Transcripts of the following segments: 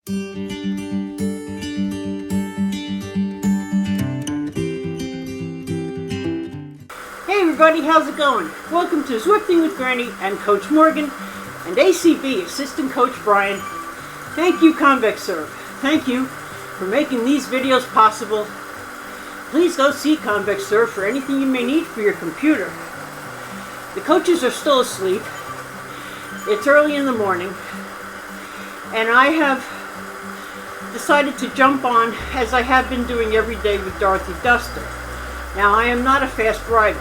Hey everybody, how's it going? Welcome to Zwifting with Granny and Coach Morgan and ACB Assistant Coach Brian. Thank you, ConvexServe. Thank you for making these videos possible. Please go see ConvexServe for anything you may need for your computer. The coaches are still asleep. It's early in the morning, and I have decided to jump on, as I have been doing every day, with Dorothy Duster. Now, I am not a fast rider,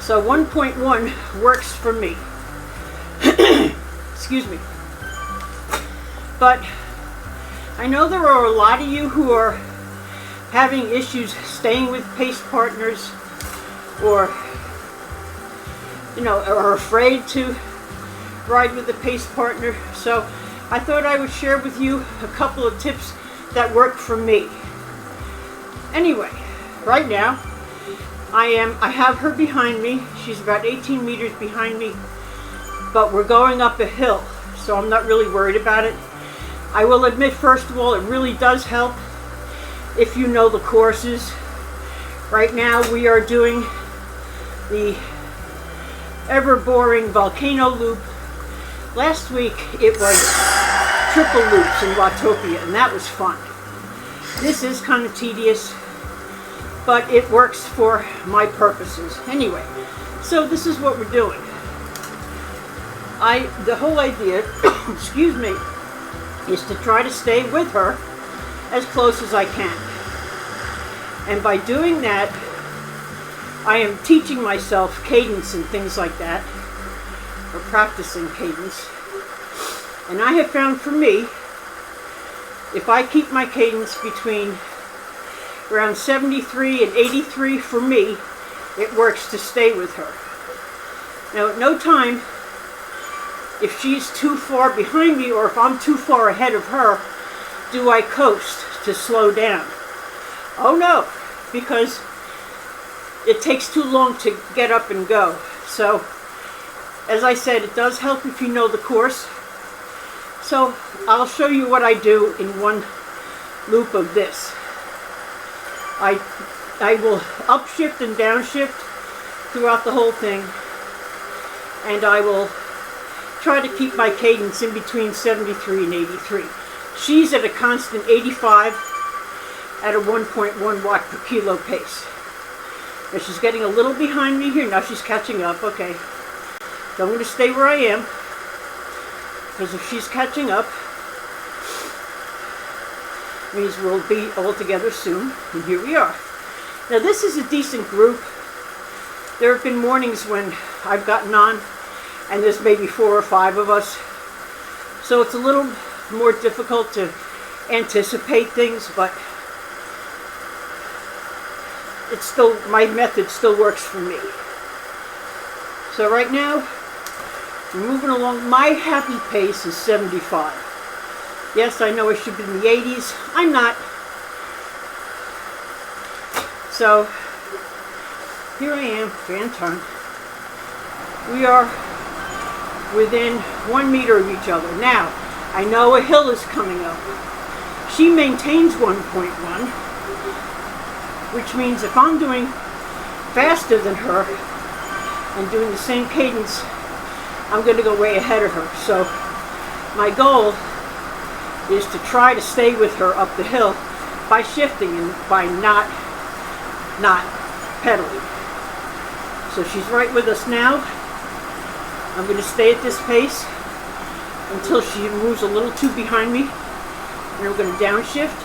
so 1.1 works for me. Excuse me. But I know there are a lot of you who are having issues staying with pace partners, or are afraid to ride with a pace partner. So I thought I would share with you a couple of tips that work for me. Anyway, right now I have her behind me. She's about 18 meters behind me, but we're going up a hill, so I'm not really worried about it. I will admit, first of all, it really does help if you know the courses. Right now we are doing the ever boring volcano loop. Last week it was triple loops in Watopia, and that was fun. This is kind of tedious, but it works for my purposes. Anyway, so this is what we're doing. The whole idea, excuse me, is to try to stay with her as close as I can. And by doing that, I am teaching myself cadence and things like that, or practicing cadence. And I have found for me, if I keep my cadence between around 73 and 83 for me, it works to stay with her. Now, at no time, if she's too far behind me or if I'm too far ahead of her, do I coast to slow down. Oh no, because it takes too long to get up and go. So, as I said, it does help if you know the course. So, I'll show you what I do in one loop of this. I will upshift and downshift throughout the whole thing, and I will try to keep my cadence in between 73 and 83. She's at a constant 85 at a 1.1 watt per kilo pace. Now she's getting a little behind me here. Now she's catching up. Okay. So I'm going to stay where I am, because if she's catching up, it means we'll be all together soon. And here we are. Now this is a decent group. There have been mornings when I've gotten on and there's maybe 4 or 5 of us. So it's a little more difficult to anticipate things, but it's still, my method still works for me. So right now, we're moving along. My happy pace is 75. Yes, I know I should be in the 80s. I'm not. So, here I am, fan time. We are within 1 meter of each other. Now, I know a hill is coming up. She maintains 1.1, which means if I'm doing faster than her and doing the same cadence, I'm going to go way ahead of her. So my goal is to try to stay with her up the hill by shifting and by not pedaling. So she's right with us now. I'm going to stay at this pace until she moves a little too behind me. And we're going to downshift.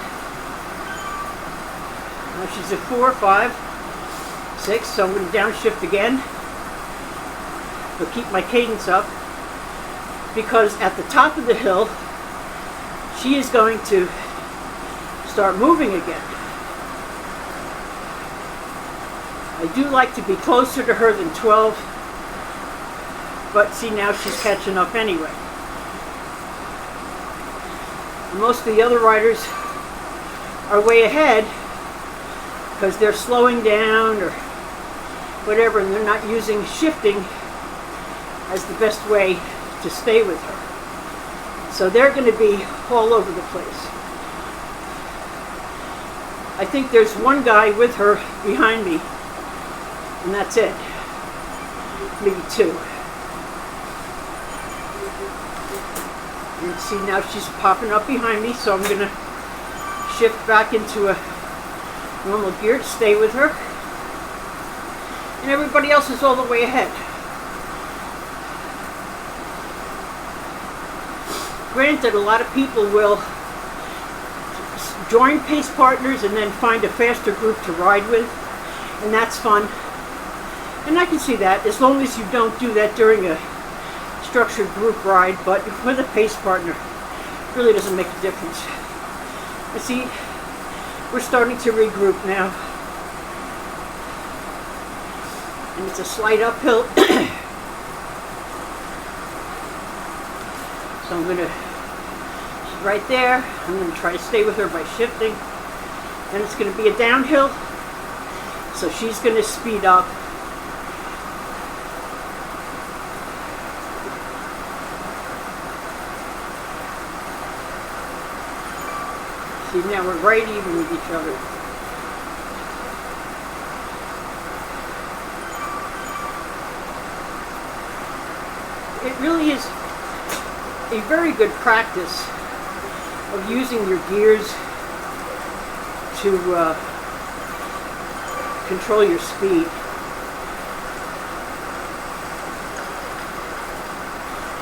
Now she's at 4, 5, 6, so I'm going to downshift again. But keep my cadence up, because at the top of the hill, she is going to start moving again. I do like to be closer to her than 12, but see, now she's catching up anyway. Most of the other riders are way ahead because they're slowing down or whatever, and they're not using shifting as the best way to stay with her. So they're going to be all over the place. I think there's one guy with her behind me, and that's it. Maybe two. And see, now she's popping up behind me, so I'm going to shift back into a normal gear to stay with her. And everybody else is all the way ahead. Granted, a lot of people will join pace partners and then find a faster group to ride with, and that's fun. And I can see that, as long as you don't do that during a structured group ride, but with a pace partner, it really doesn't make a difference. I see, we're starting to regroup now. And it's a slight uphill. So I'm gonna, she's right there. I'm gonna try to stay with her by shifting. And it's gonna be a downhill. So she's gonna speed up. See, now we're right even with each other. It really is a very good practice of using your gears to control your speed.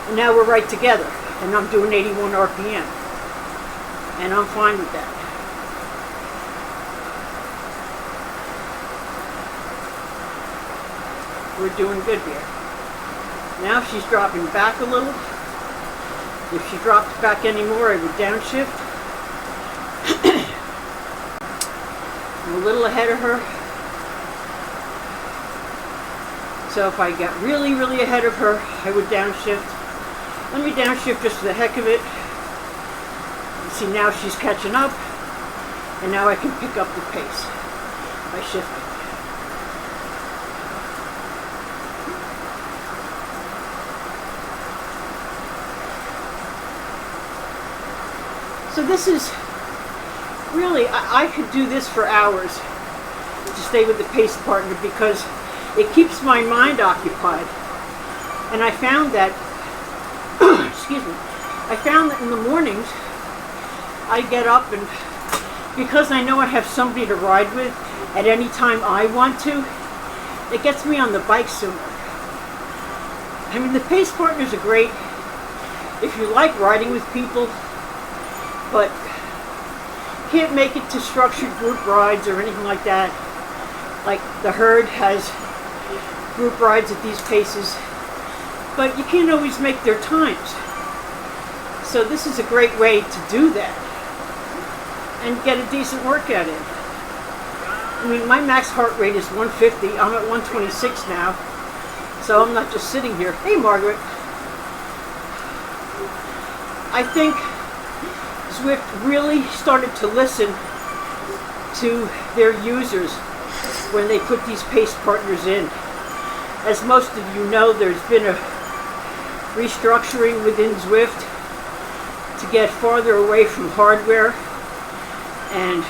And now we're right together, and I'm doing 81 RPM, and I'm fine with that. We're doing good here. Now she's dropping back a little. If she drops back anymore, I would downshift. I'm a little ahead of her. So if I got really, really ahead of her, I would downshift. Let me downshift just for the heck of it. You see, now she's catching up, and now I can pick up the pace by shifting. So this is really, I could do this for hours to stay with the pace partner because it keeps my mind occupied. And I found that, excuse me, I found that in the mornings I get up, and because I know I have somebody to ride with at any time I want to, it gets me on the bike sooner. I mean, the pace partners are great if you like riding with people, but can't make it to structured group rides or anything like that. Like the herd has group rides at these paces, but you can't always make their times. So this is a great way to do that and get a decent workout in. I mean, my max heart rate is 150. I'm at 126 now, so I'm not just sitting here. Hey, Margaret. I think Zwift really started to listen to their users when they put these pace partners in. As most of you know, there's been a restructuring within Zwift to get farther away from hardware and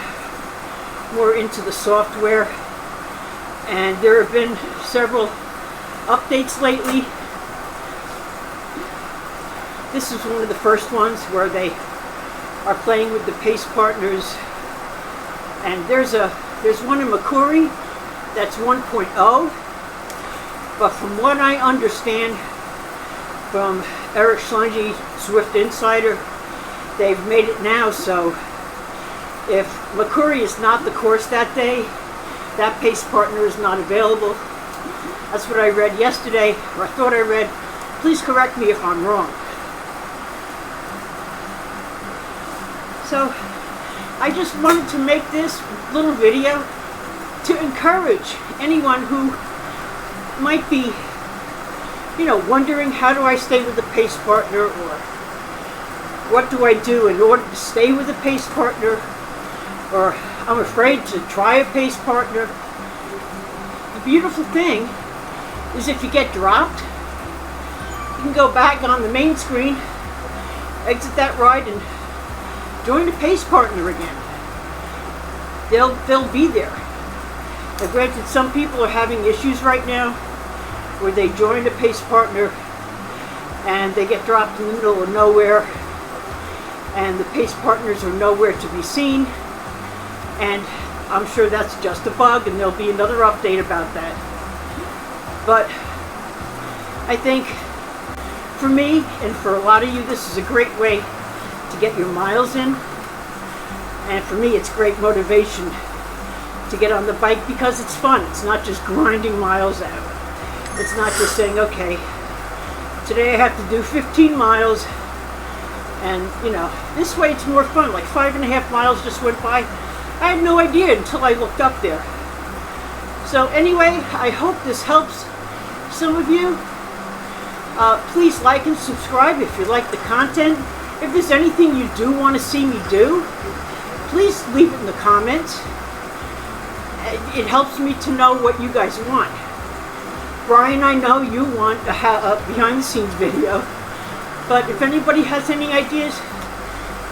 more into the software. And there have been several updates lately. This is one of the first ones where they are playing with the pace partners, and there's one in Makuri that's 1.0, but from what I understand from Eric Schlange, Zwift Insider, they've made it now so if Makuri is not the course that day, that pace partner is not available. That's what I read yesterday, or I thought I read. Please correct me if I'm wrong. So I just wanted to make this little video to encourage anyone who might be, wondering, how do I stay with the pace partner, or what do I do in order to stay with a pace partner, or I'm afraid to try a pace partner. The beautiful thing is if you get dropped, you can go back on the main screen, exit that ride, and join a pace partner again. They'll be there. Now, granted, some people are having issues right now where they join a pace partner and they get dropped in the middle of nowhere, and the pace partners are nowhere to be seen. And I'm sure that's just a bug, and there'll be another update about that. But I think for me and for a lot of you, this is a great way to get your miles in. And for me, it's great motivation to get on the bike because it's fun. It's not just grinding miles out. It's not just saying, okay, today I have to do 15 miles. And, you know, this way it's more fun. Like 5.5 miles just went by. I had no idea until I looked up there. So anyway, I hope this helps some of you. Please like and subscribe if you like the content. If there's anything you do want to see me do, please leave it in the comments. It helps me to know what you guys want. Brian, I know you want a behind the scenes video, but if anybody has any ideas,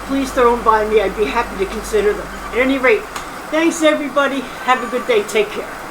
please throw them by me. I'd be happy to consider them. At any rate, thanks everybody. Have a good day. Take care.